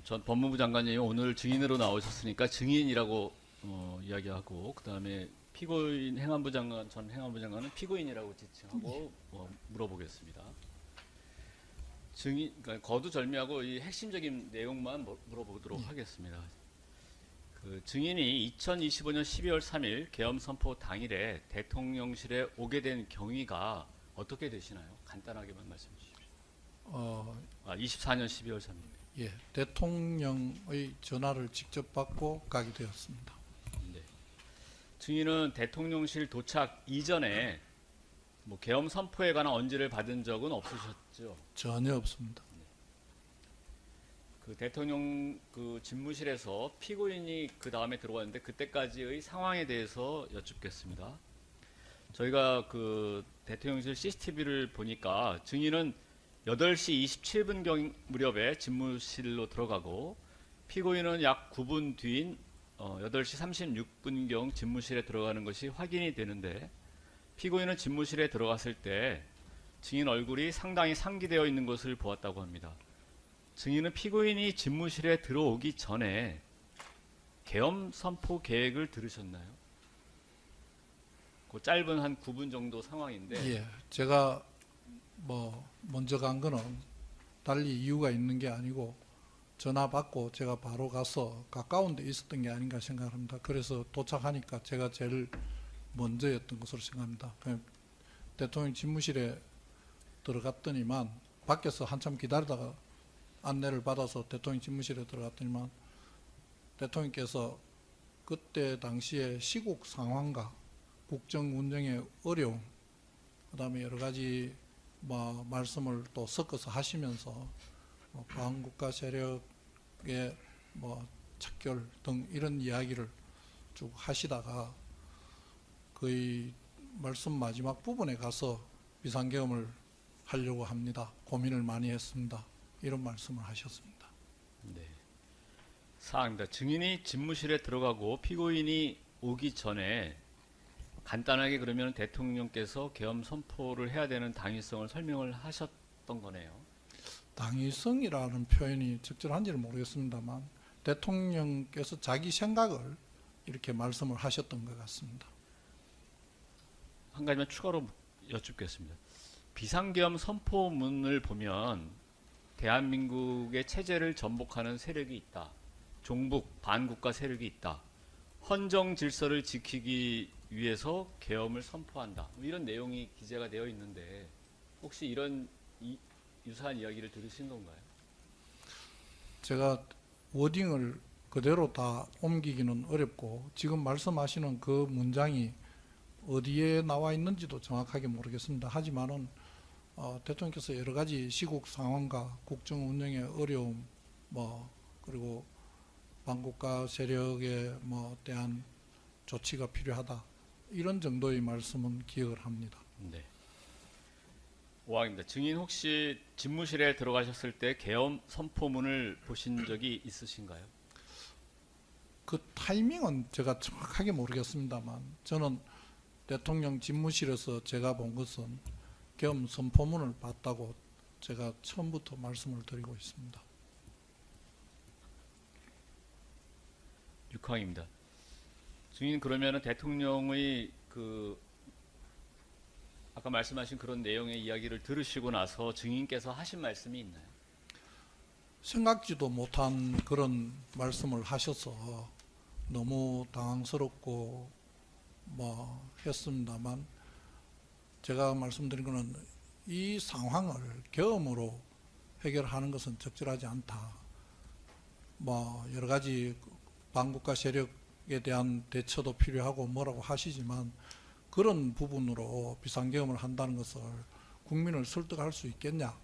전 법무부 장관님이 오늘 증인으로 나오셨으니까 증인이라고 이야기하고, 그 다음에 피고인 행안부 장관, 전 행안부 장관은 피고인이라고 지칭하고 물어보겠습니다. 그러니까 거두절미하고 이 핵심적인 내용만 물어보도록 하겠습니다. 그 증인이 2025년 12월 3일 계엄 선포 당일에 대통령실에 오게 된 경위가 어떻게 되시나요? 간단하게만 말씀해 주십시오. 24년 12월 3일. 예, 대통령의 전화를 직접 받고 가게 되었습니다. 네. 증인은 대통령실 도착 이전에 뭐 계엄 선포에 관한 언지를 받은 적은 없으셨죠? 전혀 없습니다. 그 대통령 그 집무실에서 피고인이 그 다음에 들어왔는데 그때까지의 상황에 대해서 여쭙겠습니다. 저희가 그 대통령실 CCTV를 보니까 증인은 8시 27분 무렵에 집무실로 들어가고 피고인은 약 9분 뒤인 8시 36분경 집무실에 들어가는 것이 확인이 되는데, 피고인은 집무실에 들어갔을 때 증인 얼굴이 상당히 상기되어 있는 것을 보았다고 합니다. 증인은 피고인이 집무실에 들어오기 전에 계엄 선포 계획을 들으셨나요? 그 짧은 한 9분 정도 상황인데. 예, 제가 먼저 간 거는 달리 이유가 있는 게 아니고 전화 받고 제가 바로 가서 가까운 데 있었던 게 아닌가 생각합니다. 그래서 도착하니까 제가 제일 먼저였던 것으로 생각합니다. 그냥 대통령 집무실에 들어갔더니만 밖에서 한참 기다리다가 안내를 받아서 대통령 집무실에 들어갔더니만 대통령께서 그때 당시에 시국 상황과 국정 운영의 어려움, 그다음에 여러 가지 말씀을 또 섞어서 하시면서 반국가 세력의 척결 등 이런 이야기를 쭉 하시다가 거의 말씀 마지막 부분에 가서 비상계엄을 하려고 합니다. 고민을 많이 했습니다. 이런 말씀을 하셨습니다. 네. 사항입니다. 증인이 집무실에 들어가고 피고인이 오기 전에 간단하게 그러면 대통령께서 계엄 선포를 해야 되는 당위성을 설명을 하셨던 거네요. 당위성이라는 표현이 적절한지는 모르겠습니다만 대통령께서 자기 생각을 이렇게 말씀을 하셨던 것 같습니다. 한 가지만 추가로 여쭙겠습니다. 비상계엄 선포문을 보면 대한민국의 체제를 전복하는 세력이 있다. 종북 반국가 세력이 있다. 헌정 질서를 지키기 위해서 계엄을 선포한다. 이런 내용이 기재가 되어 있는데 혹시 이런 유사한 이야기를 들으신 건가요? 제가 워딩을 그대로 다 옮기기는 어렵고 지금 말씀하시는 그 문장이 어디에 나와 있는지도 정확하게 모르겠습니다. 하지만은 대통령께서 여러 가지 시국 상황과 국정 운영의 어려움, 그리고 반국가 세력에 대한 조치가 필요하다, 이런 정도의 말씀은 기억을 합니다. 네. 5항입니다. 증인 혹시 집무실에 들어가셨을 때 계엄 선포문을 보신 적이 있으신가요? 그 타이밍은 제가 정확하게 모르겠습니다만 저는 대통령 집무실에서 제가 본 것은 계엄 선포문을 봤다고 제가 처음부터 말씀을 드리고 있습니다. 6항입니다. 증인 그러면은 대통령의 그 아까 말씀하신 그런 내용의 이야기를 들으시고 나서 증인께서 하신 말씀이 있나요? 생각지도 못한 그런 말씀을 하셔서 너무 당황스럽고 했습니다만 제가 말씀드린 것은 이 상황을 계엄으로 해결하는 것은 적절하지 않다. 여러 가지 반국가 세력에 대한 대처도 필요하고 뭐라고 하시지만 그런 부분으로 비상계엄을 한다는 것을 국민을 설득할 수 있겠냐?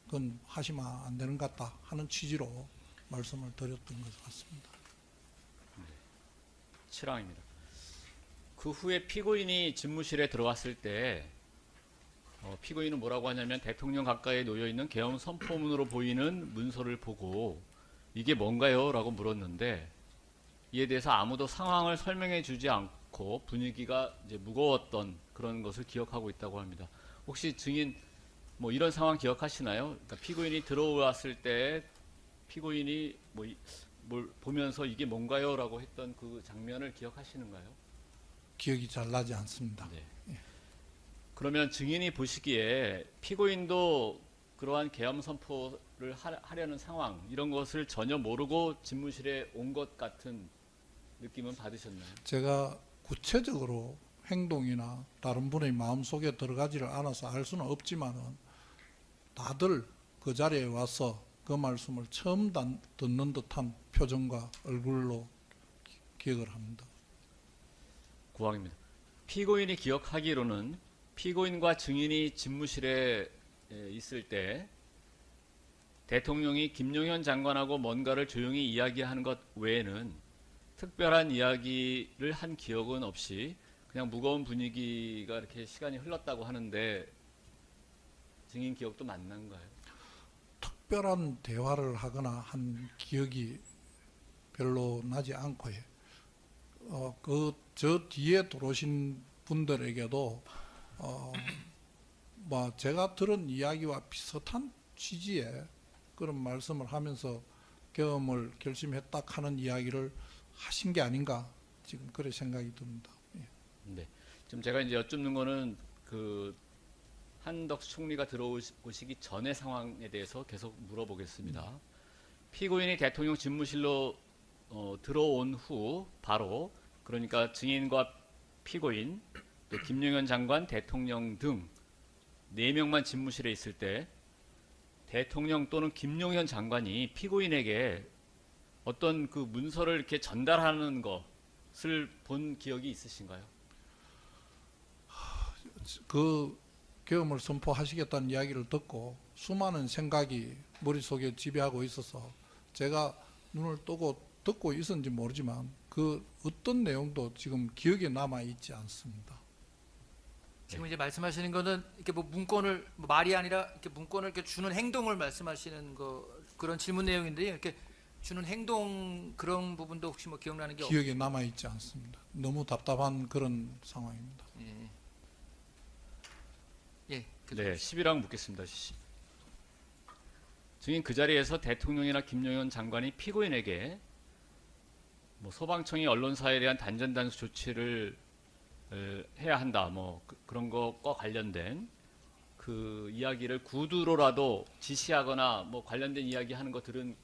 그건 하시면 안 되는 것 같다 하는 취지로 말씀을 드렸던 것 같습니다. 7항입니다. 그 후에 피고인이 집무실에 들어왔을 때 피고인은 뭐라고 하냐면 대통령 가까이에 놓여 있는 계엄 선포문으로 보이는 문서를 보고 이게 뭔가요? 라고 물었는데 이에 대해서 아무도 상황을 설명해 주지 않고 분위기가 이제 무거웠던 그런 것을 기억하고 있다고 합니다. 혹시 증인 이런 상황 기억하시나요? 그러니까 피고인이 들어왔을 때 피고인이 뭘 보면서 이게 뭔가요라고 했던 그 장면을 기억하시는가요? 기억이 잘 나지 않습니다. 네. 그러면 증인이 보시기에 피고인도 그러한 계엄 선포를 하려는 상황 이런 것을 전혀 모르고 집무실에 온 것 같은 느낌은 받으셨나요? 제가 구체적으로 행동이나 다른 분의 마음속에 들어가지를 않아서 알 수는 없지만은 다들 그 자리에 와서 그 말씀을 처음 듣는 듯한 표정과 얼굴로 기억을 합니다. 구항입니다. 피고인이 기억하기로는 피고인과 증인이 집무실에 있을 때 대통령이 김용현 장관하고 뭔가를 조용히 이야기하는 것 외에는 특별한 이야기를 한 기억은 없이 그냥 무거운 분위기가 이렇게 시간이 흘렀다고 하는데 증인 기억도 맞는가요? 특별한 대화를 하거나 한 기억이 별로 나지 않고요. 저 뒤에 들어오신 분들에게도 뭐 제가 들은 이야기와 비슷한 취지의 그런 말씀을 하면서 계엄을 결심했다 하는 이야기를 하신 게 아닌가 지금 그런 생각이 듭니다. 예. 네. 지금 제가 이제 여쭙는 거는 그 한덕수 총리가 들어오시기 전의 상황에 대해서 계속 물어보겠습니다. 피고인이 대통령 집무실로 들어온 후 바로 그러니까 증인과 피고인 또 김용현 장관 대통령 등 4명만 집무실에 있을 때 대통령 또는 김용현 장관이 피고인에게 어떤 그 문서를 이렇게 전달하는 것을 본 기억이 있으신가요? 그 계엄을 선포하시겠다는 이야기를 듣고 수많은 생각이 머릿속에 지배하고 있어서 제가 눈을 뜨고 듣고 있었는지 모르지만 그 어떤 내용도 지금 기억에 남아 있지 않습니다. 지금 이제 말씀하시는 거는 이렇게 뭐 문건을 뭐 말이 아니라 이렇게 문건을 이렇게 주는 행동을 말씀하시는 거 그런 질문 내용인데요. 이렇게 주는 행동 그런 부분도 혹시 뭐 기억나는 게 기억에 남아 있지 않습니다. 너무 답답한 그런 상황입니다. 예. 예. 네, 10이랑 묻겠습니다. 증인 그 자리에서 대통령이나 김용현 장관이 피고인에게 뭐 소방청이 언론사에 대한 단전단수 조치를 해야 한다, 뭐 그런 것과 관련된 그 이야기를 구두로라도 지시하거나 뭐 관련된 이야기 하는 거 들은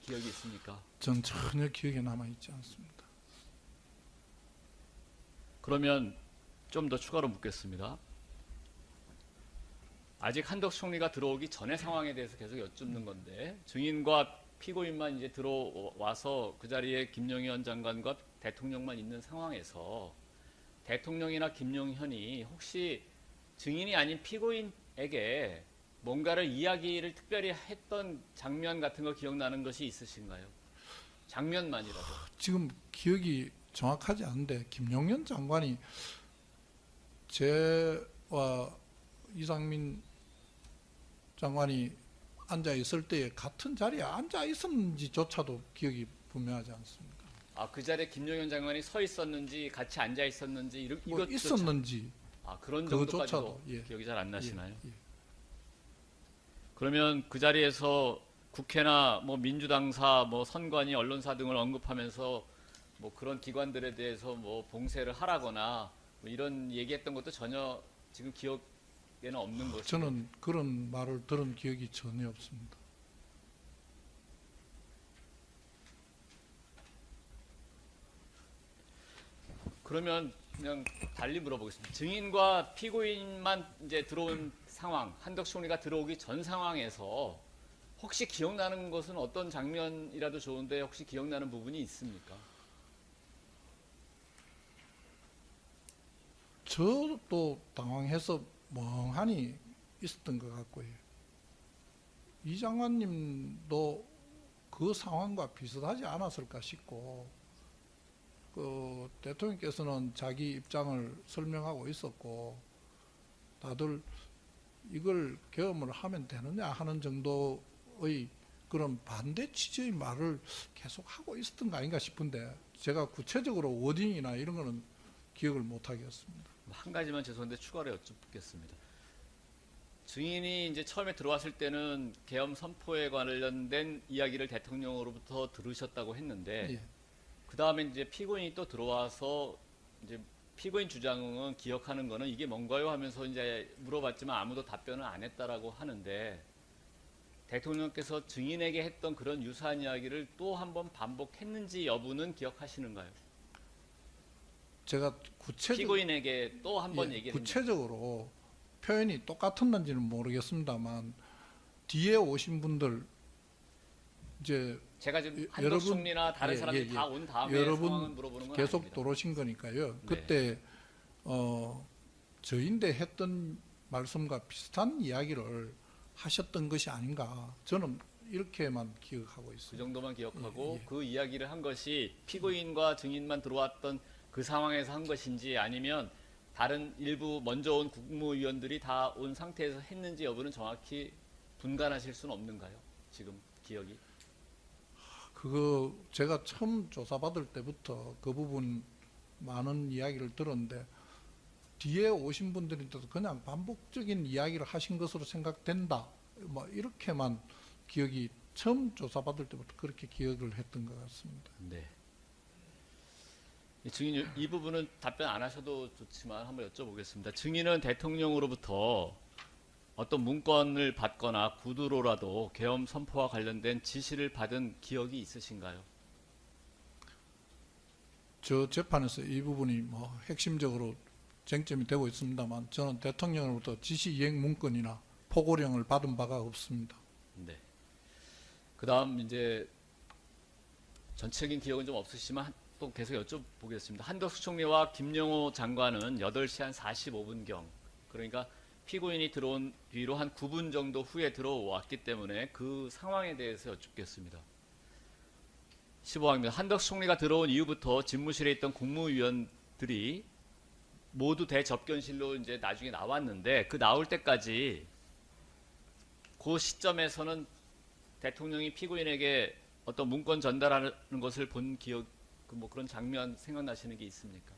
기억이 있습니까? 전 전혀 기억에 남아 있지 않습니다. 그러면 좀 더 추가로 묻겠습니다. 아직 한덕수 총리가 들어오기 전의 상황에 대해서 계속 여쭙는 건데 증인과 피고인만 이제 들어와서 그 자리에 김용현 장관과 대통령만 있는 상황에서 대통령이나 김용현이 혹시 증인이 아닌 피고인에게 뭔가를 이야기를 특별히 했던 장면 같은 거 기억나는 것이 있으신가요? 장면만이라도. 지금 기억이 정확하지 않은데 김용현 장관이 제와 이상민 장관이 앉아 있을 때에 같은 자리에 앉아 있었는지조차도 기억이 분명하지 않습니다. 아, 그 자리에 김용현 장관이 서 있었는지 같이 앉아 있었는지 뭐 이것조차 있었는지 아, 그런 그것조차도, 정도까지도 예. 기억이 잘 안 나시나요? 예, 예. 그러면 그 자리에서 국회나 뭐 민주당사, 뭐 선관위, 언론사 등을 언급하면서 뭐 그런 기관들에 대해서 뭐 봉쇄를 하라거나 뭐 이런 얘기했던 것도 전혀 지금 기억에는 없는 것이죠. 저는 그런 말을 들은 기억이 전혀 없습니다. 그러면 그냥 달리 물어보겠습니다. 증인과 피고인만 이제 들어온 상황, 한덕수 총리가 들어오기 전 상황에서 혹시 기억나는 것은 어떤 장면이라도 좋은데 혹시 기억나는 부분이 있습니까? 저도 당황해서 멍하니 있었던 것 같고요. 이 장관님도 그 상황과 비슷하지 않았을까 싶고 그 대통령께서는 자기 입장을 설명하고 있었고 다들 이걸 계엄을 하면 되느냐 하는 정도의 그런 반대 취지의 말을 계속 하고 있었던 거 아닌가 싶은데 제가 구체적으로 워딩이나 이런 거는 기억을 못 하겠습니다. 한 가지만 죄송한데 추가로 여쭙겠습니다. 증인이 이제 처음에 들어왔을 때는 계엄 선포에 관련된 이야기를 대통령으로부터 들으셨다고 했는데 예. 그 다음에 이제 피고인이 또 들어와서 이제 피고인 주장은 기억하는 거는 이게 뭔가요 하면서 이제 물어봤지만 아무도 답변을 안 했다라고 하는데 대통령께서 증인에게 했던 그런 유사한 이야기를 또 한 번 반복했는지 여부는 기억하시는가요? 제가 피고인에게 또 한 번 예, 얘기를 구체적으로 표현이 똑같았는지는 모르겠습니다만 뒤에 오신 분들 이제 제가 지금 한덕수 여러분, 총리나 다른 예, 사람들이 예, 예. 다 온 다음에 여러분 상황을 물어보는 건 계속 아닙니다. 들어오신 거니까요. 네. 그때 저인데 했던 말씀과 비슷한 이야기를 하셨던 것이 아닌가 저는 이렇게만 기억하고 그 있습니다. 정도만 기억하고 예, 예. 그 이야기를 한 것이 피고인과 증인만 들어왔던 그 상황에서 한 것인지 아니면 다른 일부 먼저 온 국무위원들이 다 온 상태에서 했는지 여부는 정확히 분간하실 수는 없는가요? 지금 기억이? 그거 제가 처음 조사받을 때부터 그 부분 많은 이야기를 들었는데 뒤에 오신 분들인데도 그냥 반복적인 이야기를 하신 것으로 생각된다. 뭐 이렇게만 기억이 처음 조사받을 때부터 그렇게 기억을 했던 것 같습니다. 네. 증인 이 부분은 답변 안 하셔도 좋지만 한번 여쭤보겠습니다. 증인은 대통령으로부터 어떤 문건을 받거나 구두로라도 계엄 선포와 관련된 지시를 받은 기억이 있으신가요? 저 재판에서 이 부분이 뭐 핵심적으로 쟁점이 되고 있습니다만 저는 대통령으로부터 지시 이행 문건이나 포고령을 받은 바가 없습니다. 네. 그다음 이제 전체적인 기억은 좀 없으시지만 또 계속 여쭤보겠습니다. 한덕수 총리와 김영호 장관은 8시 한 45분경 그러니까 피고인이 들어온 뒤로 한 9분 정도 후에 들어왔기 때문에 그 상황에 대해서 여쭙겠습니다. 15항입니다. 한덕수 총리가 들어온 이후부터 집무실에 있던 국무위원들이 모두 대접견실로 이제 나중에 나왔는데 그 나올 때까지 그 시점에서는 대통령이 피고인에게 어떤 문건 전달하는 것을 본 기억, 뭐 그런 장면 생각나시는 게 있습니까?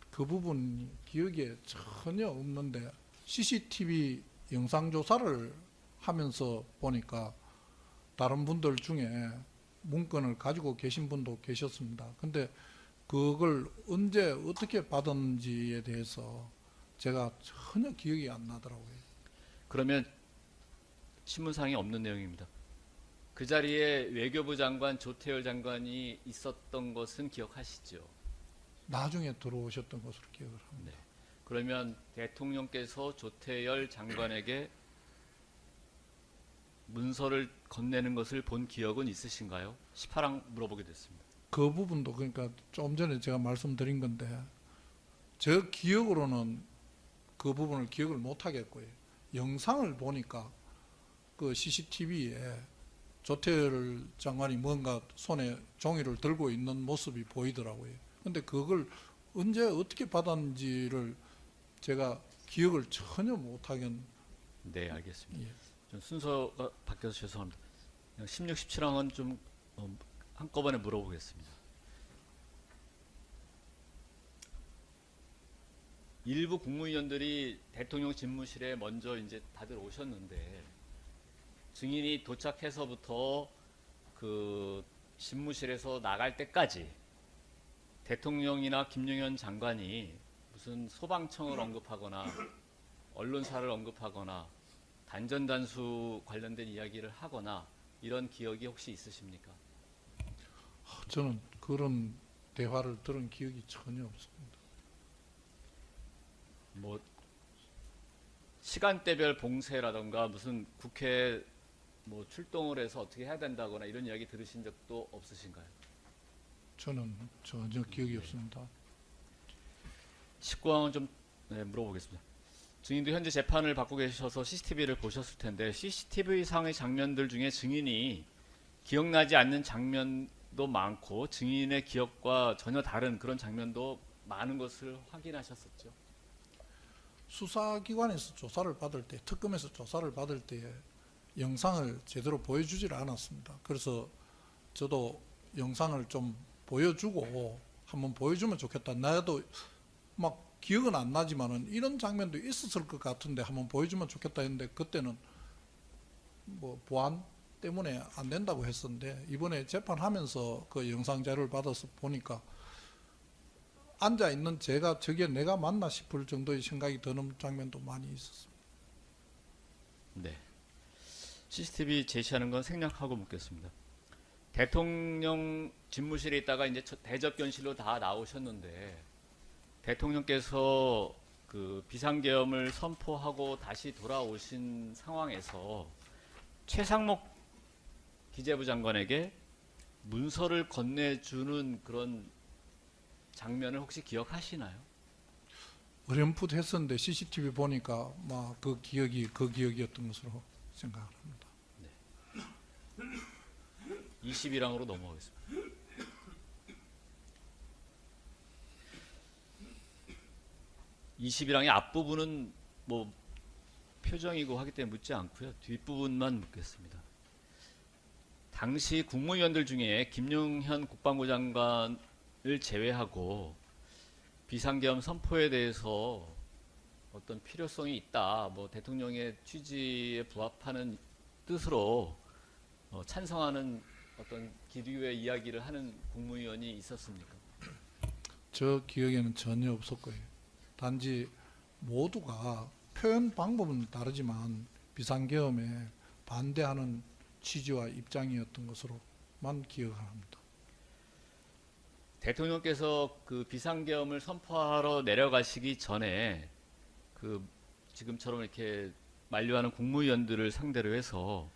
그 부분 기억에 전혀 없는데 CCTV 영상 조사를 하면서 보니까 다른 분들 중에 문건을 가지고 계신 분도 계셨습니다. 근데 그걸 언제 어떻게 받은지에 대해서 제가 전혀 기억이 안 나더라고요. 그러면 신문상에 없는 내용입니다. 그 자리에 외교부 장관 조태열 장관이 있었던 것은 기억하시죠? 나중에 들어오셨던 것으로 기억을 합니다. 네. 그러면 대통령께서 조태열 장관에게 문서를 건네는 것을 본 기억은 있으신가요? 18항 물어보게 됐습니다. 그 부분도 그러니까 좀 전에 제가 말씀드린 건데 제 기억으로는 그 부분을 기억을 못 하겠고요. 영상을 보니까 그 CCTV에 조태열 장관이 뭔가 손에 종이를 들고 있는 모습이 보이더라고요. 근데 그걸 언제 어떻게 받았는지를 제가 기억을 전혀 못 하겠. 네, 알겠습니다. 예. 좀 순서가 바뀌어서 죄송합니다. 16, 17항은 좀 한꺼번에 물어보겠습니다. 일부 국무위원들이 대통령 집무실에 먼저 이제 다들 오셨는데 증인이 도착해서부터 그 집무실에서 나갈 때까지 대통령이나 김용현 장관이 무슨 소방청을 언급하거나 언론사를 언급하거나 단전단수 관련된 이야기를 하거나 이런 기억이 혹시 있으십니까? 저는 그런 대화를 들은 기억이 전혀 없습니다. 뭐 시간대별 봉쇄라던가 무슨 국회 뭐 출동을 해서 어떻게 해야 된다거나 이런 이야기 들으신 적도 없으신가요? 저는 전혀 기억이 없습니다. 19항은 좀 물어보겠습니다. 증인도 현재 재판을 받고 계셔서 CCTV를 보셨을 텐데 CCTV 상의 장면들 중에 증인이 기억나지 않는 장면도 많고 증인의 기억과 전혀 다른 그런 장면도 많은 것을 확인하셨었죠. 수사기관에서 조사를 받을 때, 특검에서 조사를 받을 때 영상을 제대로 보여주질 않았습니다. 그래서 저도 영상을 좀 보여주고 한번 보여주면 좋겠다. 나도 막 기억은 안 나지만은 이런 장면도 있었을 것 같은데 한번 보여주면 좋겠다 했는데 그때는 뭐 보안 때문에 안 된다고 했었는데 이번에 재판하면서 그 영상 자료를 받아서 보니까 앉아 있는 제가 저게 내가 맞나 싶을 정도의 생각이 드는 장면도 많이 있었습니다. 네. CCTV 제시하는 건 생략하고 묻겠습니다. 대통령 집무실에 있다가 이제 대접견실로 다 나오셨는데 대통령께서 그 비상계엄을 선포하고 다시 돌아오신 상황에서 최상목 기재부 장관에게 문서를 건네주는 그런 장면을 혹시 기억하시나요? 어렴풋 했었는데 CCTV 보니까 막 그 기억이었던 것으로 생각을 합니다. 21항으로 넘어가겠습니다. (21항의) 앞부분은 뭐 표정이고 하기 때문에 묻지 않고요. 뒷부분만 묻겠습니다. 당시 국무위원들 중에 김용현 국방부 장관을 제외하고 비상계엄 선포에 대해서 어떤 필요성이 있다, 뭐 대통령의 취지에 부합하는 뜻으로 찬성하는 어떤 기류의 이야기를 하는 국무위원이 있었습니까? 저 기억에는 전혀 없었고요. 단지 모두가 표현 방법은 다르지만 비상계엄에 반대하는 취지와 입장이었던 것으로만 기억을 합니다. 대통령께서 그 비상계엄을 선포하러 내려가시기 전에 그 지금처럼 이렇게 만류하는 국무위원들을 상대로 해서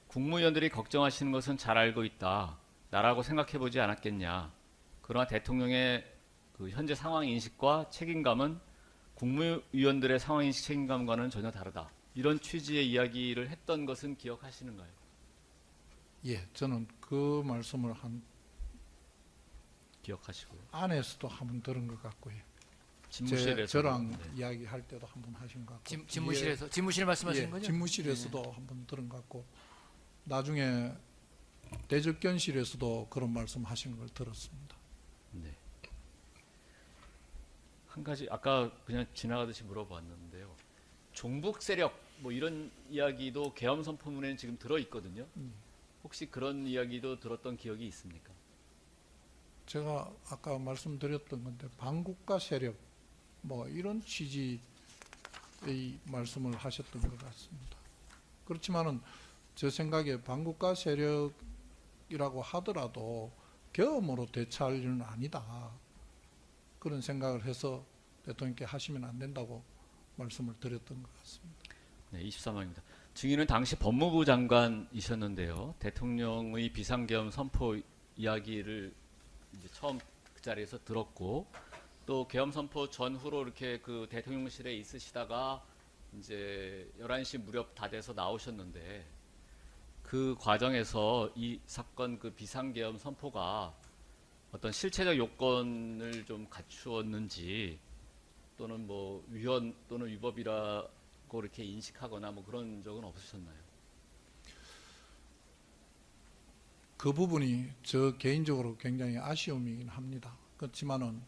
국무위원들이 걱정하시는 것은 잘 알고 있다. 나라고 생각해보지 않았겠냐. 그러나 대통령의 그 현재 상황 인식과 책임감은 국무위원들의 상황 인식 책임감과는 전혀 다르다. 이런 취지의 이야기를 했던 것은 기억하시는가요? 예, 저는 그 말씀을 한 기억하시고요. 안에서도 한번 들은 것 같고요. 집무실에서 저랑 네. 이야기할 때도 한번 하신 것 같고. 집무실에서 집무실 말씀하시는 예, 거죠? 집무실에서도 한번 들은 것 같고 나중에 대접견실에서도 그런 말씀하시는 걸 들었습니다. 네. 한 가지 아까 그냥 지나가듯이 물어봤는데요. 종북 세력 뭐 이런 이야기도 계엄 선포문에는 지금 들어 있거든요. 혹시 그런 이야기도 들었던 기억이 있습니까? 제가 아까 말씀드렸던 건데 반국가 세력 뭐 이런 취지의 말씀을 하셨던 것 같습니다. 그렇지만은 제 생각에 반국가 세력이라고 하더라도 계엄으로 대처할 일은 아니다. 그런 생각을 해서 대통령께 하시면 안 된다고 말씀을 드렸던 것 같습니다. 네, 23항입니다. 증인은 당시 법무부 장관이셨는데요. 대통령의 비상계엄 선포 이야기를 이제 처음 그 자리에서 들었고 또 계엄 선포 전후로 이렇게 그 대통령실에 있으시다가 이제 11시 무렵 다 돼서 나오셨는데 그 과정에서 이 사건 그 비상계엄 선포가 어떤 실체적 요건을 좀 갖추었는지 또는 뭐 위헌 또는 위법이라고 이렇게 인식하거나 뭐 그런 적은 없으셨나요? 그 부분이 저 개인적으로 굉장히 아쉬움이긴 합니다. 그렇지만은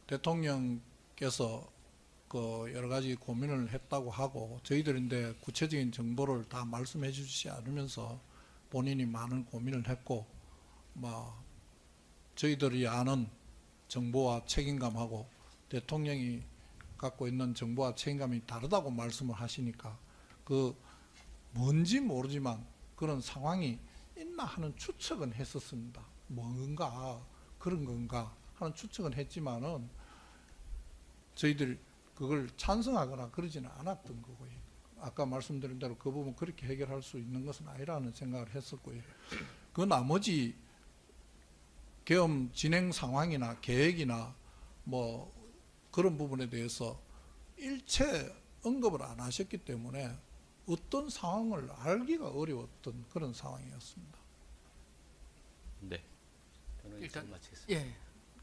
대통령께서 그 여러 가지 고민을 했다고 하고 저희들인데 구체적인 정보를 다 말씀해 주시지 않으면서 본인이 많은 고민을 했고 뭐 저희들이 아는 정보와 책임감하고 대통령이 갖고 있는 정보와 책임감이 다르다고 말씀을 하시니까 그 뭔지 모르지만 그런 상황이 있나 하는 추측은 했었습니다. 뭔가 그런 건가 하는 추측은 했지만은 저희들 그걸 찬성하거나 그러지는 않았던 거고요. 아까 말씀드린 대로 그 부분 그렇게 해결할 수 있는 것은 아니라는 생각을 했었고요. 그 나머지 계엄 진행 상황이나 계획이나 뭐 그런 부분에 대해서 일체 언급을 안 하셨기 때문에 어떤 상황을 알기가 어려웠던 그런 상황이었습니다. 네. 저는 일단 일단 마치겠습니다. 예.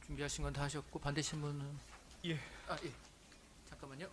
준비하신 건 다 하셨고 반대 신문은 예. 아 예. 잠깐만요.